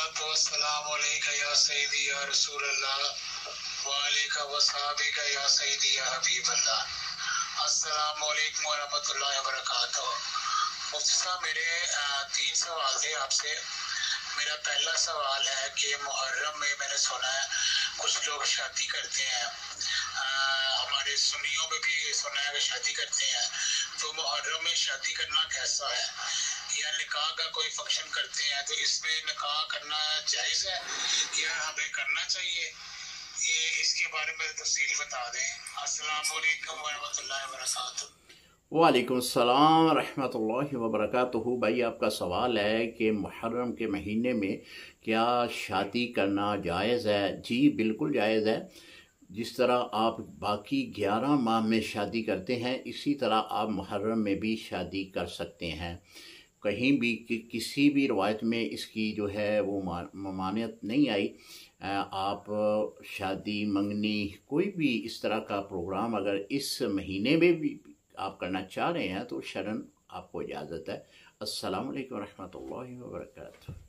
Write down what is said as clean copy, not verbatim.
अस्सलातु वस्सलामु अलैका या सय्यदी या रसूल अल्लाह व अलैका वसहाबिका या सय्यदी या हबीब अल्लाह। अस्सलामु अलैकुम व रहमतुल्लाहि व बरकातुहू। मुफ्ती साहब, मेरे 3 सवाल थे आपसे। मेरा पहला सवाल है कि मुहर्रम में मैंने सुना है कुछ लोग शादी करते हैं, हमारे सुन्नियों में भी सुना है कि शादी करते हैं, तो मुहर्रम में शादी करना कैसा है? या निकाह का कोई फंक्शन करते हैं तो इसमें निकाह करना जायज़ है या हमें करना चाहिए? ये इसके बारे में तफसील बता दें। अस्सलाम वालेकुम वरहमतुल्लाहि वबरकातुहू। वालेकुम अस्सलाम रहमतुल्लाहि व बरकातुहू। भाई, आपका सवाल है कि मुहर्रम के महीने में क्या शादी करना जायज़ है? जी बिल्कुल जायज़ है। जिस तरह आप बाकी 11 माह में शादी करते हैं, इसी तरह आप मुहर्रम में भी शादी कर सकते हैं। कहीं भी किसी भी रवायत में इसकी जो है वो ममानियत नहीं आई। आप शादी, मंगनी, कोई भी इस तरह का प्रोग्राम अगर इस महीने में भी आप करना चाह रहे हैं तो शरन आपको इजाज़त है। अस्सलाम वालेकुम रहमतुल्लाहि व बरकातुहू।